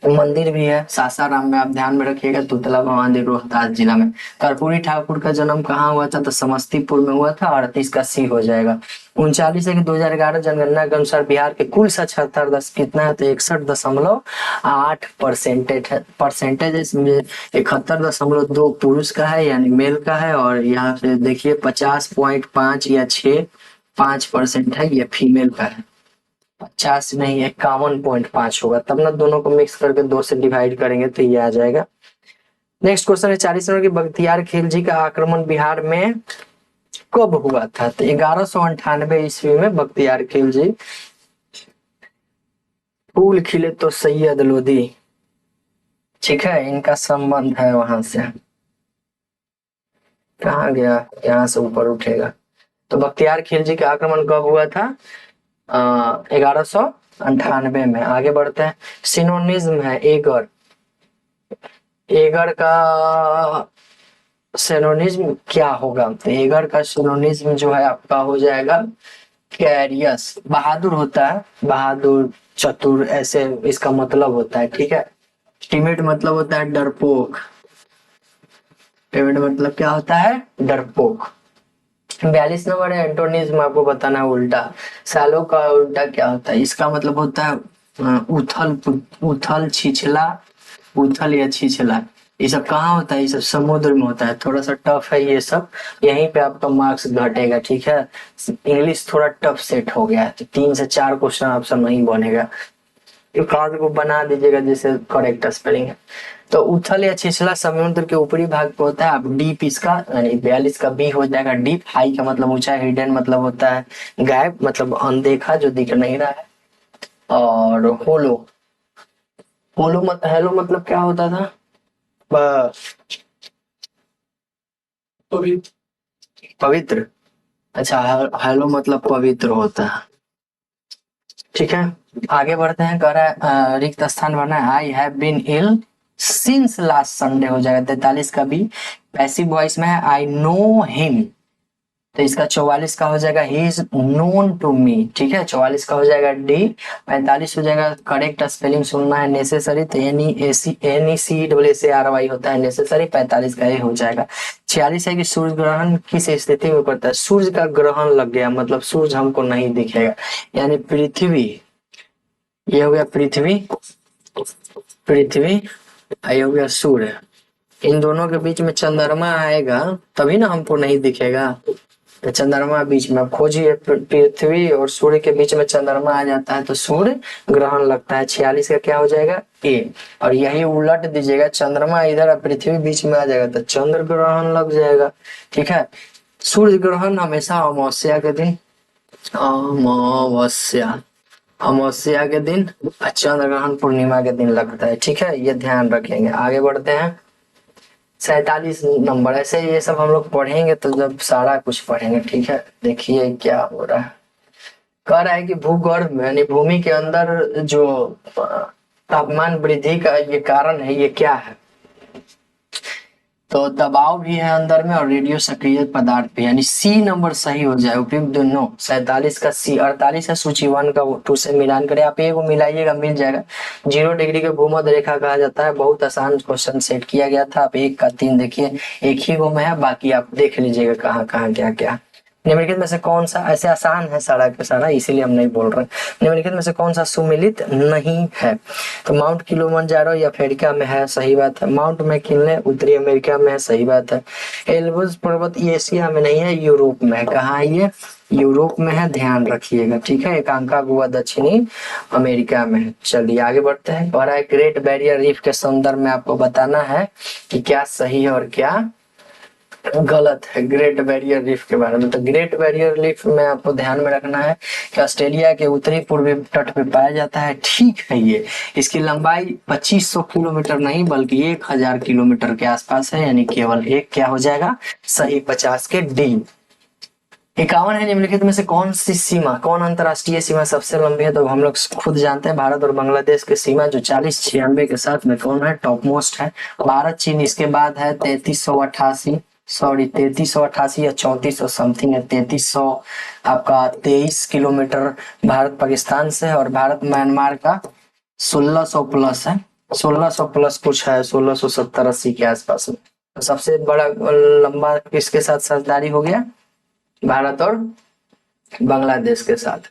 मंदिर भी है सासाराम में, आप ध्यान में रखिएगा। तुतला भवानी रोहतास जिला में। कर्पूरी ठाकुर का जन्म कहाँ हुआ था? तो समस्तीपुर में हुआ था। 38 का सी हो जाएगा। 39 है कि 2011 जनगणना के अनुसार बिहार के कुल साक्षरता दर कितना है? तो 61.8% है, परसेंटेज। इसमें 71.2 पुरुष का है यानी मेल का है, और यहाँ से देखिए 50.5 या 5% है, ये फीमेल का है। 50 नहीं, 51.5 होगा, तब ना दोनों को मिक्स करके 2 से डिवाइड करेंगे तो ये आ जाएगा। नेक्स्ट क्वेश्चन है 40 नंबर की, बख्तियार खिलजी का आक्रमण बिहार में कब हुआ था? तो 1198 ईस्वी में बख्तियार खिलजी। फूल खिले तो सैयद लोधी, ठीक है, इनका संबंध है वहां से। कहाँ गया? यहाँ से ऊपर उठेगा। तो बख्तियार खिलजी का आक्रमण कब हुआ था? 1198 में। आगे बढ़ते हैं। सिनोनिज्म है एगर, एगर का सिनोनिज्म क्या होगा? तो एगर का सिनोनिज्म जो है आपका हो जाएगा कैरियस। बहादुर होता है, बहादुर, चतुर, ऐसे इसका मतलब होता है। ठीक है, टिमिड मतलब होता है डरपोक, टिमिड मतलब क्या होता है? डरपोक। 42 नंबर है, एंटोनिज्म आपको बताना है उल्टा। सालों का उल्टा क्या होता है? इसका मतलब होता है उथल, उथल छिछला, उथल या छिछला। ये सब कहाँ होता है? ये सब समुद्र में होता है। थोड़ा सा टफ है ये सब, यहीं पे आपका मार्क्स घटेगा। ठीक है, इंग्लिश थोड़ा टफ सेट हो गया है, तो 3 से 4 क्वेश्चन ऑप्शन नहीं बनेगा, कार्ड को बना दीजिएगा जैसे करेक्ट स्पेलिंग है। तो उथल या छिछला समुद्र के ऊपरी भाग पे होता है। अब डीप इसका यानी 42 का बी हो जाएगा डीप। हाई का मतलब ऊंचा, हिडन मतलब होता है गायब, मतलब अनदेखा, जो दिख नहीं रहा है। और होलो, होलो मत हेलो मतलब क्या होता था? पवित्र। अच्छा, हेलो मतलब पवित्र होता है। ठीक है, आगे बढ़ते हैं। कह रहा है रिक्त स्थान भरना है। I have been ill since last Sunday हो जाएगा 43 का भी। पैसिव वॉइस में है आई नो हिम, तो इसका 44 का हो जाएगा he is known to me. ठीक है, 44 का हो जाएगा डी। 45 हो जाएगा, करेक्ट स्पेलिंग सुनना है, नेसेसरी, तो NECARY होता है नेसेसरी। 45 का ये हो जाएगा। 46 है कि सूर्य ग्रहण किस स्थिति में पड़ता है? सूर्य का ग्रहण लग गया मतलब सूर्य हमको नहीं दिखेगा, यानी पृथ्वी, ये हो गया पृथ्वी, पृथ्वी, ये हो गया सूर्य। इन दोनों के बीच में चंद्रमा आएगा तभी ना हमको नहीं दिखेगा। तो चंद्रमा बीच में, अब खोजिए पृथ्वी और सूर्य के बीच में चंद्रमा आ जाता है तो सूर्य ग्रहण लगता है। 46 का क्या हो जाएगा ए। और यही उलट दीजिएगा, चंद्रमा इधर और पृथ्वी बीच में आ जाएगा तो चंद्र ग्रहण लग जाएगा। ठीक है, सूर्य ग्रहण हमेशा अमावस्या के दिन, अमावस्या अमावस्या के दिन, चंद्र ग्रहण पूर्णिमा के दिन लगता है। ठीक है, ये ध्यान रखेंगे। आगे बढ़ते हैं, 47 नंबर। ऐसे ये सब हम लोग पढ़ेंगे तो जब सारा कुछ पढ़ेंगे। ठीक है, देखिए क्या हो रहा है। कह रहा है कि भूगर्भ में यानी भूमि के अंदर जो तापमान वृद्धि का ये कारण है, ये क्या है? तो दबाव भी है अंदर में और रेडियो सक्रिय पदार्थ भी, यानी सी नंबर सही हो जाए उपयुक्त दोनों। 47 का सी, 48 है सूची 1 का 2 से मिलान करें। आप एक को मिलाइएगा मिल जाएगा। 0 डिग्री के भूमध्य रेखा कहा जाता है। बहुत आसान क्वेश्चन सेट किया गया था। आप 1 का 3 देखिए, एक ही गो में है, बाकी आप देख लीजिएगा कहाँ कहाँ क्या क्या। निम्नलिखित में से कौन सा, ऐसे आसान है सारा का सारा इसीलिए हम नहीं बोल रहे। निम्नलिखित में से कौन सा सुमेलित नहीं है? तो माउंट किलिमंजारो ये अफ्रीका में है, सही बात है। माउंट मैकिन्ले उत्तरी अमेरिका में है, सही बात है। एल्ब्रस पर्वत ये एशिया में नहीं है, यूरोप में है। कहाँ है ये? यूरोप में है, ध्यान रखिएगा। ठीक है, एकांकागुआ दक्षिणी अमेरिका में है। चलिए आगे बढ़ते हैं। और ग्रेट बैरियर रीफ के संदर्भ में आपको बताना है कि क्या सही है और क्या गलत है ग्रेट बैरियर रीफ के बारे में। तो ग्रेट बैरियर रीफ में आपको ध्यान में रखना है कि ऑस्ट्रेलिया के उत्तरी पूर्वी तट पे पाया जाता है। ठीक है, ये इसकी लंबाई 2500 किलोमीटर नहीं बल्कि 1000 किलोमीटर के आसपास है, यानी केवल एक क्या हो जाएगा सही, 50 के डी। 51 है, निम्नलिखित में से कौन सी सीमा, कौन अंतरराष्ट्रीय सीमा सबसे लंबी है? तो हम लोग खुद जानते हैं, भारत और बांग्लादेश की सीमा जो 4096 के साथ में कौन है, टॉप मोस्ट है भारत। चीन इसके बाद है 3388, सॉरी 3388 या 3400 समथिंग है, 3300 आपका 23 किलोमीटर भारत पाकिस्तान से है। और भारत म्यांमार का 1600 प्लस है, 1600 प्लस कुछ है, 1670-80 के आसपास में। तो सबसे बड़ा लंबा किसके साथ साझेदारी हो गया? भारत और बांग्लादेश के साथ।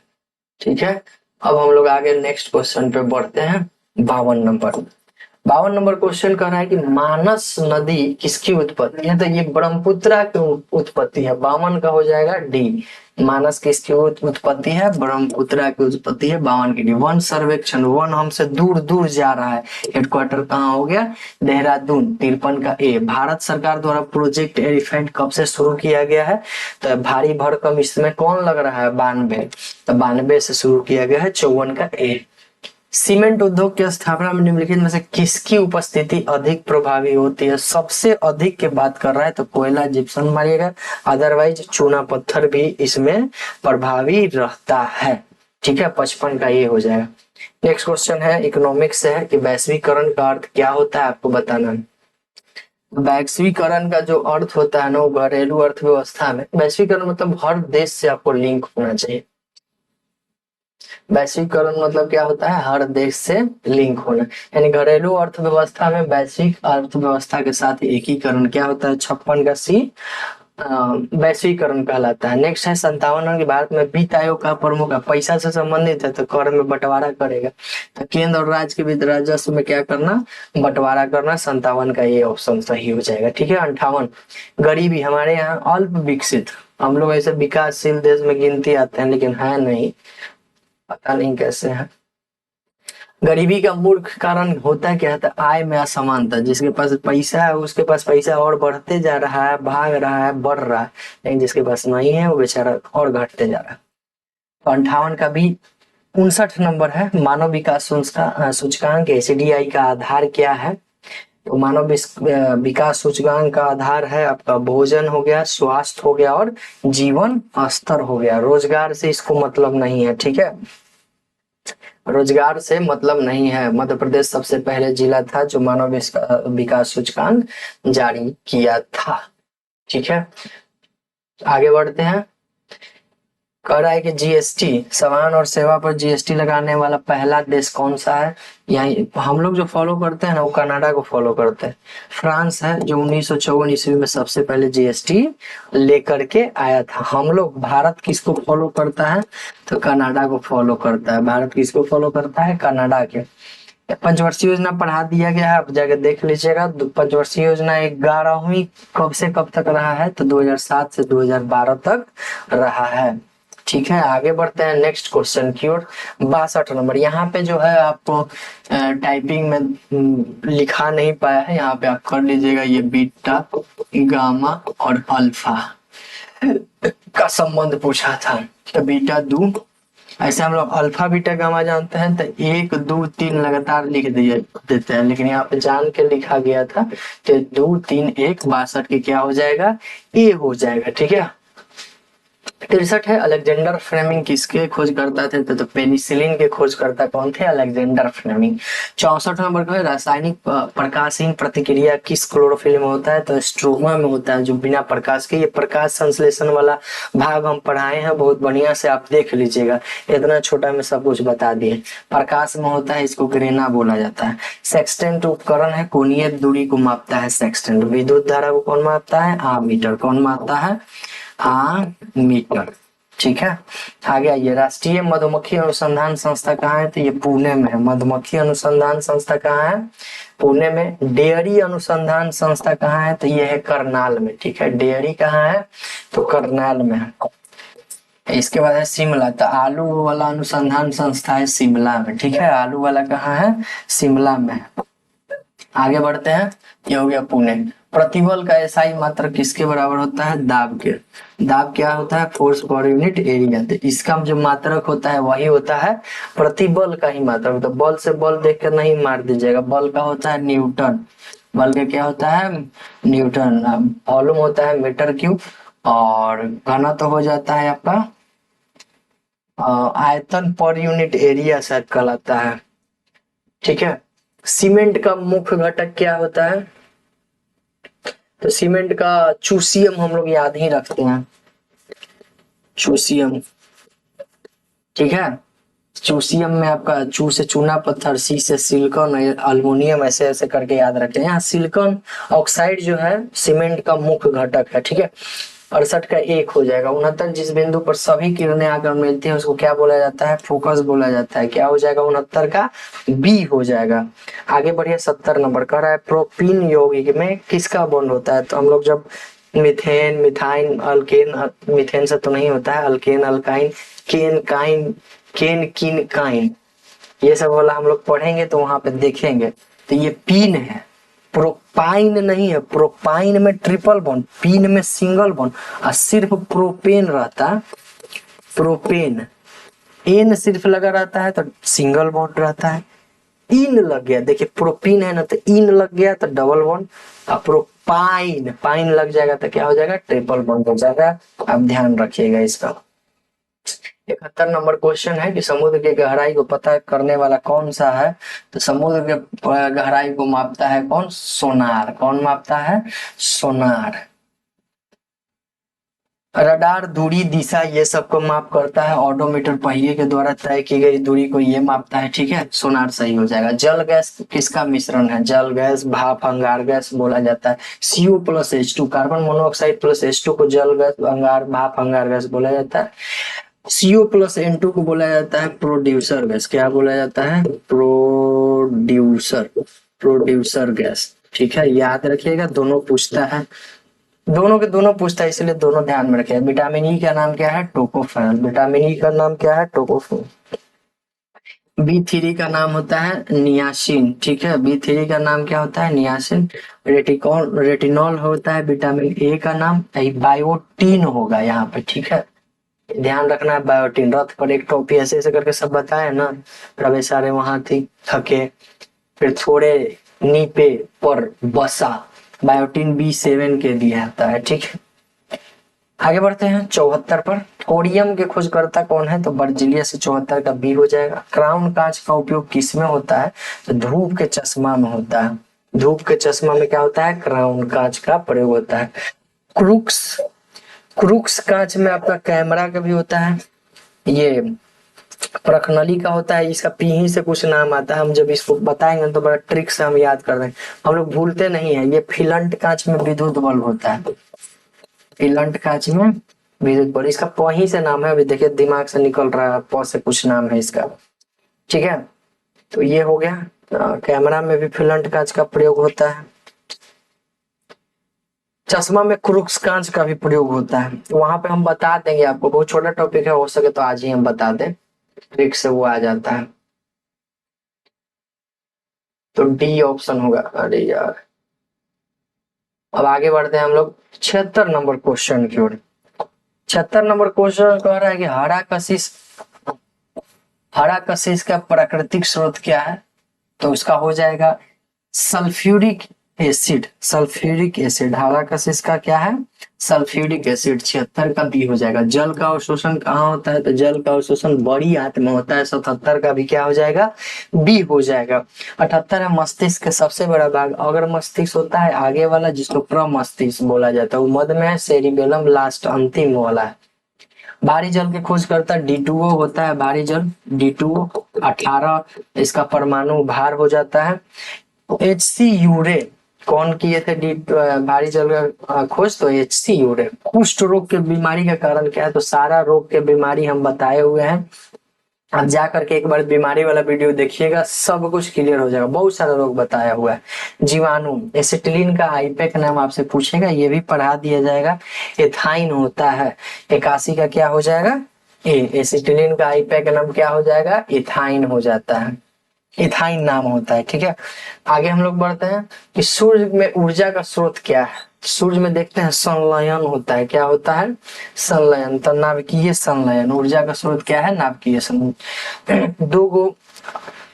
ठीक है, अब हम लोग आगे नेक्स्ट क्वेश्चन पे बढ़ते हैं। 52 नंबर क्वेश्चन कह रहा है कि मानस नदी किसकी उत्पत्ति है? तो ये ब्रह्मपुत्र की उत्पत्ति है। 52 का हो जाएगा डी। मानस किसकी उत्पत्ति है? ब्रह्मपुत्र की उत्पत्ति है। 52 की डी। वन सर्वेक्षण, वन हमसे दूर दूर जा रहा है, हेडक्वार्टर कहाँ हो गया? देहरादून। 53 का ए। भारत सरकार द्वारा प्रोजेक्ट एलिफेंट कब से शुरू किया गया है? तो भारी भरकम इसमें कौन लग रहा है? 92। तो 92 से शुरू किया गया है। 54 का ए। सीमेंट उद्योग की स्थापना में निम्नलिखित में से किसकी उपस्थिति अधिक प्रभावी होती है? सबसे अधिक की बात कर रहा है तो कोयला जिप्सम मारिएगा, अदरवाइज चूना पत्थर भी इसमें प्रभावी रहता है। ठीक है, 55 का ये हो जाएगा। नेक्स्ट क्वेश्चन है इकोनॉमिक्स से है कि वैश्वीकरण का अर्थ क्या होता है आपको बताना है। वैश्वीकरण का जो अर्थ होता है ना, वो घरेलू अर्थव्यवस्था में वैश्वीकरण मतलब हर देश से आपको लिंक होना चाहिए। वैश्वीकरण मतलब क्या होता है? हर देश से लिंक होना, यानी घरेलू अर्थव्यवस्था में वैश्विक अर्थव्यवस्था के साथ एकीकरण क्या होता है? 56 का सी वैश्वीकरण कहलाता है। नेक्स्ट है 57 की भारत में वित्त आयोग का प्रमुख है, पैसा से संबंधित है तो कर में बंटवारा करेगा। तो केंद्र और राज्य के बीच राजस्व में क्या करना? बंटवारा करना। 57 का ये ऑप्शन सही हो जाएगा। ठीक है, 58 गरीबी, हमारे यहाँ अल्प विकसित, हम लोग ऐसे विकासशील देश में गिनती आते हैं लेकिन है नहीं, पता नहीं कैसे है। गरीबी का मुख्य कारण होता है क्या? है आय में असमानता। जिसके पास पैसा है उसके पास पैसा और बढ़ते जा रहा है, भाग रहा है, बढ़ रहा है, लेकिन जिसके पास नहीं है वो बेचारा और घटते जा रहा है। तो 58 का भी 59 नंबर है मानव विकास सूचकांक एचडीआई का आधार क्या है? तो मानव विकास सूचकांक का आधार है आपका भोजन हो गया, स्वास्थ्य हो गया और जीवन स्तर हो गया। रोजगार से इसको मतलब नहीं है। ठीक है, रोजगार से मतलब नहीं है। मध्य प्रदेश सबसे पहले जिला था जो मानव विकास सूचकांक जारी किया था। ठीक है, आगे बढ़ते हैं। कह रहा है कि जीएसटी, सामान और सेवा पर जीएसटी लगाने वाला पहला देश कौन सा है? यही हम लोग जो फॉलो करते हैं ना, वो कनाडा को फॉलो करते हैं। फ्रांस है जो 1954 ईस्वी में सबसे पहले जीएसटी लेकर के आया था। हम लोग, भारत किसको फॉलो करता है? तो कनाडा को फॉलो करता है। भारत किसको फॉलो करता है? कनाडा के। पंचवर्षीय योजना पढ़ा दिया गया है, आप जाके देख लीजिएगा। पंचवर्षीय योजना 11वीं कब से कब तक रहा है, तो 2007 से 2012 तक रहा है। ठीक है, आगे बढ़ते हैं नेक्स्ट क्वेश्चन की ओर। 62 नंबर, यहाँ पे जो है आपको टाइपिंग में लिखा नहीं पाया है, यहाँ पे आप कर लीजिएगा। ये बीटा, गामा और अल्फा का संबंध पूछा था, तो बीटा दो, ऐसे हम लोग अल्फा बीटा गामा जानते हैं, तो 1 2 3 लगातार लिख दिए देते हैं, लेकिन यहाँ पे जान के लिखा गया था कि 2 3 1 62 के क्या हो जाएगा, ए हो जाएगा। ठीक है, 63 है, अलेक्जेंडर फ्लेमिंग किसके खोज करता थे, तो पेनिसिलिन के खोज करता कौन थे, अलेक्जेंडर फ्लेमिंग। 64 नंबर का है, रासायनिक प्रकाशहीन प्रतिक्रिया किस क्लोरोफिल में होता है, तो स्ट्रोमा में होता है, जो बिना प्रकाश के। ये प्रकाश संश्लेषण वाला भाग हम पढ़ाए हैं, बहुत बढ़िया से आप देख लीजिएगा, इतना छोटा में सब कुछ बता दिए। प्रकाश में होता है, इसको ग्रेना बोला जाता है। सेक्सटेंट उपकरण है, कोणीय दूरी को मापता है सेक्सटेंट। विद्युत धारा को कौन मापता है, आमीटर। कौन मापता है, मीटर। ठीक है, आगे आइए। राष्ट्रीय मधुमक्खी अनुसंधान संस्था कहाँ है, तो ये पुणे में है। मधुमक्खी अनुसंधान संस्था कहाँ है, पुणे में। डेयरी अनुसंधान संस्था कहाँ है, तो ये है करनाल में। ठीक है, डेयरी कहाँ है, तो करनाल में है। इसके बाद है शिमला, तो आलू वाला अनुसंधान संस्था है शिमला में। ठीक है, आलू वाला कहाँ है, शिमला में। आगे बढ़ते हैं, ये हो गया पुणे। प्रतिबल का एसआई मात्रक किसके बराबर होता है, दाब के। दाब क्या होता है, फोर्स पर यूनिट एरिया। तो इसका जो मात्रक होता है वही होता है प्रतिबल का ही मात्रक। तो बल से बल देख कर नहीं मार दीजिएगा, बल का होता है न्यूटन। बल का क्या होता है, न्यूटन। वॉल्यूम होता है मीटर क्यूब, और घना तो हो जाता है आपका आयतन पर यूनिट एरिया शायद कहलाता है। ठीक है, सीमेंट का मुख्य घटक क्या होता है, तो सीमेंट का चूसियम हम लोग याद ही रखते हैं, चूसियम। ठीक है, चूसियम में आपका चू से चूना पत्थर, सी से सिलिकॉन, अल्युमिनियम, ऐसे ऐसे करके याद रखते हैं। यहाँ सिलिकॉन ऑक्साइड जो है सीमेंट का मुख्य घटक है। ठीक है, 68 का 1 हो जाएगा। 69, जिस बिंदु पर सभी किरणें आकर मिलती हैं उसको क्या बोला जाता है, फोकस बोला जाता है। क्या हो जाएगा, 69 का बी हो जाएगा। आगे बढ़िए, 70 नंबर कह रहा है प्रोपीन यौगिक में किसका बॉन्ड होता है, तो हम लोग जब मिथेन, मिथाइन, अल्केन, मिथेन से तो नहीं होता है, अल्केन, अल्काइन, केन, काइन, केन, किन, काइन, ये सब वाला हम लोग पढ़ेंगे तो वहां पे देखेंगे। तो ये पीन है, प्रोपाइन नहीं है। प्रोपाइन में ट्रिपल बॉन्ड, पीन में सिंगल बॉन्ड, और सिर्फ प्रोपेन रहता है, प्रोपेन। एन सिर्फ लगा रहता है तो सिंगल बॉन्ड रहता है। इन लग गया, देखिए प्रोपीन है ना, तो इन लग गया तो डबल बॉन्ड, और प्रोपाइन, पाइन लग जाएगा तो क्या हो जाएगा, ट्रिपल बॉन्ड हो जाएगा। आप ध्यान रखिएगा इसका। 71 नंबर क्वेश्चन है कि समुद्र की गहराई को पता करने वाला कौन सा है, तो समुद्र के गहराई को मापता है कौन, सोनार। कौन मापता है, सोनार। रडार दूरी, दिशा, ये सबको माप करता है। ऑडोमीटर पहिए के द्वारा तय की गई दूरी को ये मापता है। ठीक है, सोनार सही हो जाएगा। जल गैस किसका मिश्रण है, जल गैस, भाप, अंगार गैस बोला जाता है। CO plus H2, carbon monoxide plus H2 को जल गैस, अंगार, भाप, अंगार गैस बोला जाता है। CO प्लस N2 को बोला जाता है प्रोड्यूसर गैस। क्या बोला जाता है, प्रोड्यूसर, प्रोड्यूसर गैस। ठीक है, याद रखिएगा, दोनों पूछता है, दोनों के दोनों पूछता है, इसलिए दोनों ध्यान में रखिए। विटामिन ई का नाम क्या है, टोकोफेरॉल। विटामिन ई का नाम क्या है, टोकोफेरॉल। B3 का नाम होता है नियासिन। ठीक है, B3 का नाम क्या होता है, नियासिन। रेटिनॉल होता है विटामिन ए का नाम, बायोटीन होगा यहाँ पे। ठीक है, ध्यान रखना है, बायोटीन। रथ पर एक टोपी, ऐसे ऐसे करके सब बताए ना, रवि सारे वहां थी थके, फिर थोड़े नीपे पर बसा, बायोटीन B7 के दिया जाता है। ठीक है, आगे बढ़ते हैं 74 पर। कोडियम के खोजकर्ता कौन है, तो बर्जीलियस। 74 का बी हो जाएगा। क्राउन कांच का उपयोग किस में होता है, तो धूप के चश्मा में होता है। धूप के चश्मा में क्या होता है, क्राउन कांच का प्रयोग होता है। क्रूक्स, क्रूक्स कांच में आपका कैमरा का भी होता है। ये प्रखनली का होता है, इसका पीही से कुछ नाम आता है, हम जब इसको बताएंगे तो बड़ा ट्रिक से हम याद कर देंगे, हम लोग भूलते नहीं है। ये फिलंट कांच में विद्युत बल्ब होता है, फिलंट कांच में विद्युत बल्ब, इसका प ही से नाम है, अभी देखिए दिमाग से निकल रहा है, प से कुछ नाम है इसका। ठीक है, तो ये हो गया। कैमरा में भी फिलंट कांच का प्रयोग होता है। चश्मा में क्रूक्स कांच का भी प्रयोग होता है। वहां पे हम बता देंगे आपको, बहुत छोटा टॉपिक है, हो सके तो आज ही हम बता दें, ट्रिक से वो आ जाता है। तो डी ऑप्शन होगा। अरे यार, अब आगे बढ़ते हैं हम लोग 76 नंबर क्वेश्चन की ओर। 76 नंबर क्वेश्चन कह रहा है कि हरा कशिश का प्राकृतिक स्रोत क्या है? तो उसका हो जाएगा सल्फ्यूरिक एसिड। सल्फ्यूरिक एसिड हरा कशिश का क्या है? Sulphuric acid. 76 का बी हो जाएगा। जल का अवशोषण कहाँ होता है? तो जल का अवशोषण बड़ी आंत में होता है। 77 का भी क्या हो जाएगा? बी हो जाएगा। 78 है मस्तिष्क का सबसे बड़ा भाग। अगर मस्तिष्क होता है आगे वाला, जिसको प्रमस्तिष्क बोला जाता है, वो मध्य में है। सेरिबेलम लास्ट अंतिम वाला है। भारी जल की खोज करता D2O होता है। भारी जल D2O 18 इसका परमाणु भार हो जाता है। HC यूरे कौन किए थे भारी जल का खोज? तो HC यूरे। कुष्ठ रोग के बीमारी का कारण क्या है? तो सारा रोग के बीमारी हम बताए हुए हैं। आप जा करके एक बार बीमारी वाला वीडियो देखिएगा, सब कुछ क्लियर हो जाएगा। बहुत सारा रोग बताया हुआ है। जीवाणु, एसिटिलीन का आईपैक नाम आपसे पूछेगा, ये भी पढ़ा दिया जाएगा। एथाइन होता है। 81 का क्या हो जाएगा? एसिटिलीन का आईपैक नाम क्या हो जाएगा? इथाइन हो जाता है। इथाइन नाम होता है। ठीक है, आगे हम लोग बढ़ते हैं कि सूर्य में ऊर्जा का स्रोत क्या है? सूर्य में देखते हैं संलयन होता है। क्या होता है? संलयन। तो नाभिकीय संलयन। ऊर्जा का स्रोत क्या है? नाभिकीय संलयन। दो गो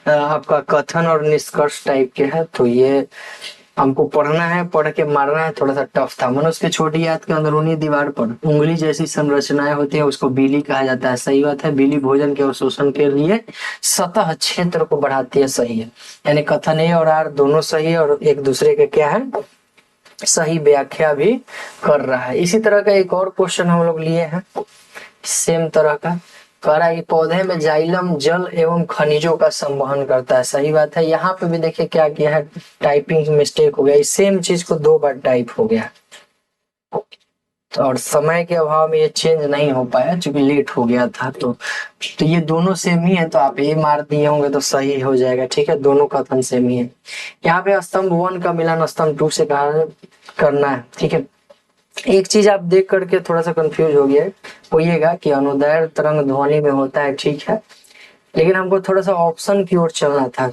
आपका कथन और निष्कर्ष टाइप के है, तो ये हमको पढ़ना है, पढ़ के मारना है। थोड़ा सा टफ था। मनुष्य के छोटी आंत के अंदरूनी दीवार पर उंगली जैसी संरचनाएं होती है, उसको बीली कहा जाता है। सही बात है। बीली भोजन के अवशोषण के लिए सतह क्षेत्र को बढ़ाती है। सही है। यानी कथन ए और आर दोनों सही है, और एक दूसरे के क्या है? सही व्याख्या भी कर रहा है। इसी तरह का एक और क्वेश्चन हम लोग लिए हैं, सेम तरह का। कह रहा है कि पौधे में जाइलम जल एवं खनिजों का संवहन करता है। सही बात है। यहाँ पे भी देखिए क्या किया है, टाइपिंग मिस्टेक हो गया। सेम चीज को 2 बार टाइप हो गया, और समय के अभाव में ये चेंज नहीं हो पाया, क्योंकि लेट हो गया था। तो ये दोनों सेम ही है, तो आप ये मार दिए होंगे तो सही हो जाएगा। ठीक है, दोनों कथन सेम ही है। यहाँ पे स्तंभ 1 का मिलान स्तंभ 2 से करना है। ठीक है, एक चीज आप देख करके थोड़ा सा कंफ्यूज हो गया होइएगा कि अनुदैर्घ्य तरंग ध्वनि में होता है। ठीक है, लेकिन हमको थोड़ा सा ऑप्शन की ओर चलना था।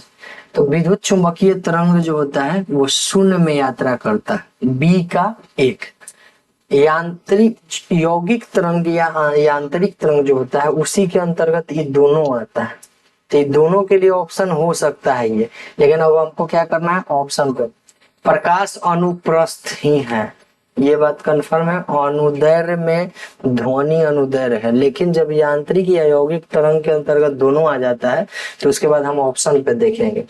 तो विद्युत चुंबकीय तरंग जो होता है वो शून्य में यात्रा करता है। बी का 1। यांत्रिक यौगिक तरंग या यांत्रिक तरंग जो होता है उसी के अंतर्गत ये दोनों आता है। तो ये दोनों के लिए ऑप्शन हो सकता है ये, लेकिन अब हमको क्या करना है? ऑप्शन पर। प्रकाश अनुप्रस्थ ही है, ये बात कंफर्म है। अनुदैर्घ्य में ध्वनि अनुदैर्घ्य है, लेकिन जब यांत्रिक या यौगिक तरंग के अंतर्गत दोनों आ जाता है तो उसके बाद हम ऑप्शन पे देखेंगे।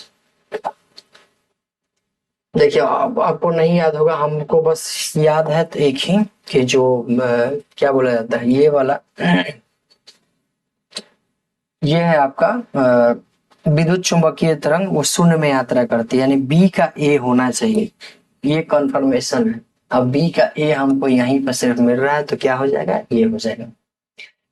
देखिए, आपको नहीं याद होगा, हमको बस याद है तो एक ही, कि जो क्या बोला जाता है, ये वाला ये है आपका विद्युत चुंबकीय तरंग, वो शून्य में यात्रा करती है। यानी बी का ए होना चाहिए, ये कंफर्मेशन है। अब बी का ए हमको यहीं पर सिर्फ मिल रहा है, तो क्या हो जाएगा? ये हो जाएगा।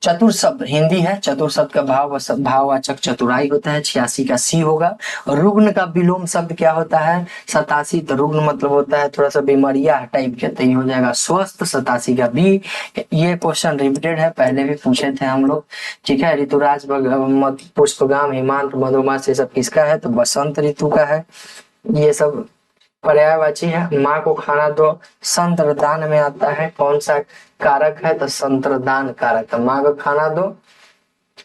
चतुर शब्द हिंदी है। चतुर शब्द का भाववाचक चतुराई होता है। 86 का सी होगा। और रुग्ण का विलोम शब्द क्या होता है? 87। तो रुग्ण मतलब होता है थोड़ा सा बीमारिया टाइप के, तो ये हो जाएगा स्वस्थ। 87 का बी। ये क्वेश्चन रिपीटेड है, पहले भी पूछे थे हम लोग। ठीक है, ऋतुराज पुष्पगाम हिमांत मधुमास ये सब किसका है? तो बसंत ऋतु का है। ये सब पर्यायवाची है। माँ को खाना दो संतरदान में आता है। कौन सा कारक है? तो संतरदान कारक। माँ को खाना दो,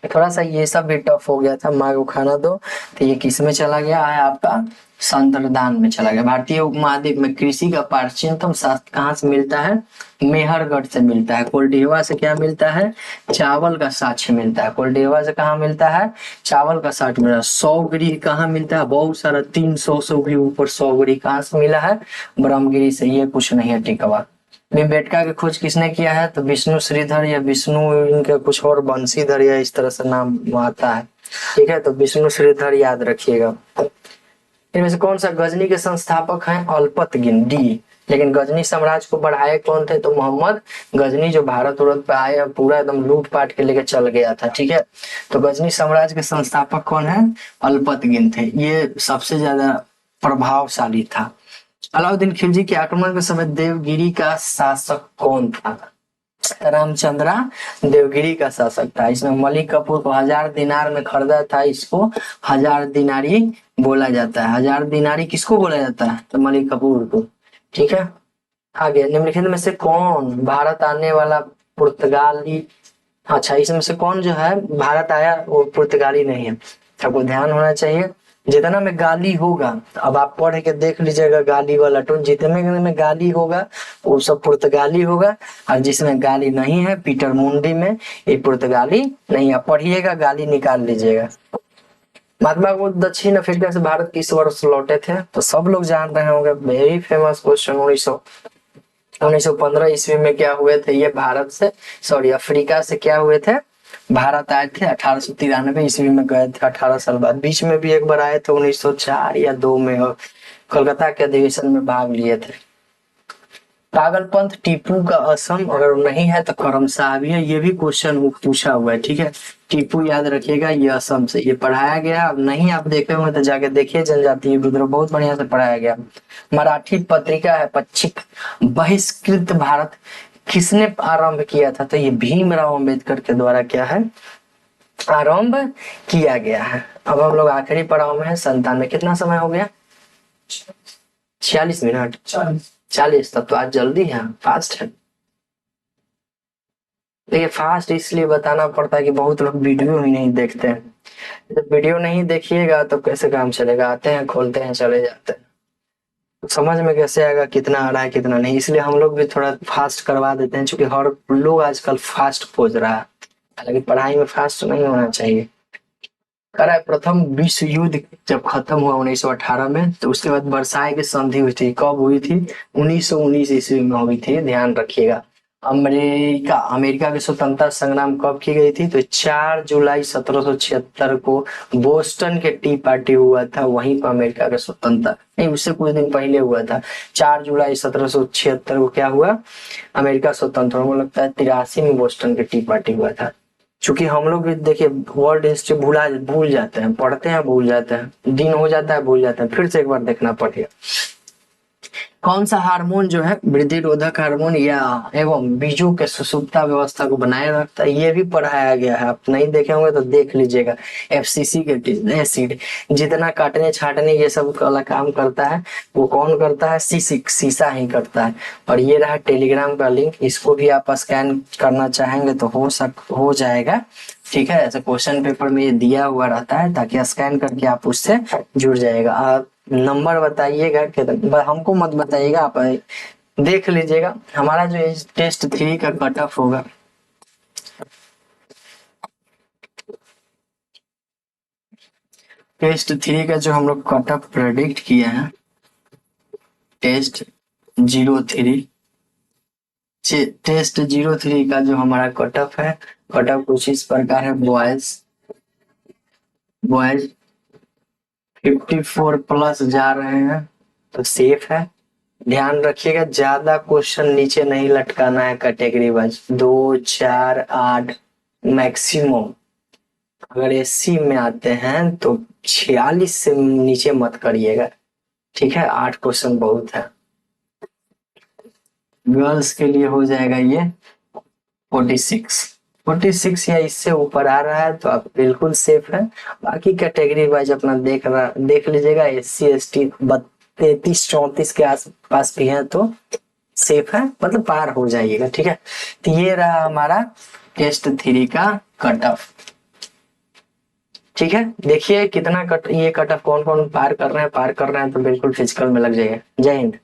थोड़ा सा ये सब भी टफ हो गया था। माँ को खाना दो, तो ये किस में चला गया है? आपका संतरदान में चला गया। भारतीय उपमहाद्वीप में कृषि का प्राचीनतम शास्त्र कहाँ से मिलता है? मेहरगढ़ से मिलता है। कोल्डिहवा से क्या मिलता है? चावल का साक्ष्य मिलता है। कोल्डिहवा से कहाँ मिलता है? चावल का साक्ष्य मिलता है। 100 गृह कहाँ मिलता है? बहुत सारा 300 से भी ऊपर 100 गृह कहाँ से मिला है? ब्रह्मगिरी से। ये कुछ नहीं है टिकवा। बेटका की खोज किसने किया है? तो विष्णु श्रीधर या विष्णु इनके कुछ और बंशीधर या इस तरह से नाम आता है। ठीक है, तो विष्णु श्रीधर याद रखिएगा। इनमें से कौन सा गजनी के संस्थापक हैं? अल्पतगिन डी। लेकिन गजनी साम्राज्य को बढ़ाए कौन थे? तो मोहम्मद गजनी जो भारत उरत पे आए और पूरा एकदम लूट पाट के लेके चल गया था। ठीक है, तो गजनी साम्राज्य के संस्थापक कौन है? अल्पतगिन थे। ये सबसे ज्यादा प्रभावशाली था। अलाउद्दीन खिलजी के आक्रमण के समय देवगिरी का शासक कौन था? रामचंद्रा देवगिरी का शासक था। इसमें मलिक कपूर को 1000 दिनार में खरीदा था। इसको 1000 दिनारी बोला जाता है। 1000 दिनारी किसको बोला जाता है? तो मलिक कपूर को। ठीक है, आगे निम्नलिखित में से कौन भारत आने वाला पुर्तगाली, अच्छा इसमें से कौन जो है भारत आया वो पुर्तगाली नहीं है? आपको ध्यान होना चाहिए, जितना में गाली होगा, अब आप पढ़ के देख लीजिएगा गाली वाला टोन, जितने में गाली होगा वो सब पुर्तगाली होगा, और जिसमें गाली नहीं है पीटर मुंडी में ये पुर्तगाली नहीं। आप पढ़िएगा, गाली निकाल लीजिएगा। महात्मा बुद्ध दक्षिण अफ्रीका से भारत किस वर्ष लौटे थे? तो सब लोग जान रहे होंगे, वेरी फेमस क्वेश्चन। 1915 ईस्वी में क्या हुए थे ये? भारत से, सॉरी अफ्रीका से क्या हुए थे? भारत आए थे। 1893 ईस्वी में गए थे, 18 साल बाद। बीच में भी एक बार आए थे 1904 या 2 में, और कोलकाता के अधिवेशन में भाग लिए थे। पागलपंथ टीपू का असम अगर नहीं है तो करमशाह भी है। ये भी क्वेश्चन पूछा हुआ है। ठीक है, टीपू याद रखिएगा, ये असम से ये पढ़ाया गया। अब नहीं आप देखे होंगे तो जाके देखिए, जनजातीय विद्रोह बहुत बढ़िया से पढ़ाया गया। मराठी पत्रिका है पच्चीक बहिष्कृत भारत किसने आरंभ किया था? तो ये भीमराव अम्बेडकर के द्वारा क्या है? आरंभ किया गया है। अब हम लोग आखिरी पड़ाव में है 97। कितना समय हो गया? 46 मिनट। 40। तब तो आज जल्दी है, फास्ट है। देखिए फास्ट इसलिए बताना पड़ता है कि बहुत लोग वीडियो ही नहीं देखते हैं। जब वीडियो नहीं देखिएगा तो कैसे काम चलेगा? आते हैं, खोलते हैं, चले जाते हैं, तो समझ में कैसे आएगा कितना आ रहा है कितना नहीं? इसलिए हम लोग भी थोड़ा फास्ट करवा देते हैं, क्योंकि हर लोग आजकल फास्ट खोज रहा है। हालांकि पढ़ाई में फास्ट नहीं होना चाहिए। कह रहा है प्रथम विश्व युद्ध जब खत्म हुआ 1918 में, तो उसके बाद वर्साई की संधि हुई थी। कब हुई थी? 1919 ईस्वी में हुई थी, ध्यान रखिएगा। अमेरिका की स्वतंत्रता संग्राम कब की गई थी? तो 4 जुलाई 1776 को बोस्टन के टी पार्टी हुआ था, वहीं पर अमेरिका का स्वतंत्रता, नहीं उससे कुछ दिन पहले हुआ था। 4 जुलाई 1776 को क्या हुआ? अमेरिका स्वतंत्र। मुझे लगता है 83 में बोस्टन के टी पार्टी हुआ था। चूंकि हम लोग भी देखिए वर्ल्ड हिस्ट्री भूल जाते हैं, पढ़ते हैं भूल जाते हैं, दिन हो जाता है भूल जाते हैं, फिर से एक बार देखना पड़ेगा। कौन सा हार्मोन जो है वृद्धि रोधक हार्मोन या एवं बीजों के सुषुप्ता व्यवस्था को बनाए रखता है? ये भी पढ़ाया गया है, आप नहीं देखे होंगे तो देख लीजिएगा। एफसीसी के एसिड जितना काटने छाटने ये सब वाला काम करता है, वो कौन करता है? सीसा ही करता है। और ये रहा टेलीग्राम का लिंक, इसको भी आप स्कैन करना चाहेंगे तो हो जाएगा। ठीक है, ऐसे क्वेश्चन पेपर में ये दिया हुआ रहता है, ताकि स्कैन करके आप उससे जुड़ जाएगा। आप नंबर बताइएगा, हमको मत बताइएगा, आप देख लीजिएगा। हमारा जो टेस्ट 3 का कट ऑफ होगा, टेस्ट 3 का जो हम लोग कट ऑफ प्रेडिक्ट किए हैं, टेस्ट 03, टेस्ट 03 का जो हमारा कट ऑफ है, कट ऑफ कुछ इस प्रकार है। बॉयज 54 प्लस जा रहे हैं तो सेफ है। ध्यान रखिएगा, ज्यादा क्वेश्चन नीचे नहीं लटकाना है कैटेगरी वाइज। 2, 4, 8 मैक्सिमम। अगर 80 में आते हैं तो 46 से नीचे मत करिएगा। ठीक है, 8 क्वेश्चन बहुत है। गर्ल्स के लिए हो जाएगा ये 46 या इससे ऊपर आ रहा है तो आप बिल्कुल सेफ है। बाकी कैटेगरी वाइज अपना देख लीजिएगा। SC ST 33-34 के आसपास भी है तो सेफ है, मतलब पार हो जाइएगा। ठीक है, तो ये रहा हमारा टेस्ट 3 का कट ऑफ। ठीक है, देखिए कितना ये कट ऑफ कौन कौन पार कर रहे हैं तो बिल्कुल फिजिकल में लग जाएगा। जय हिंद।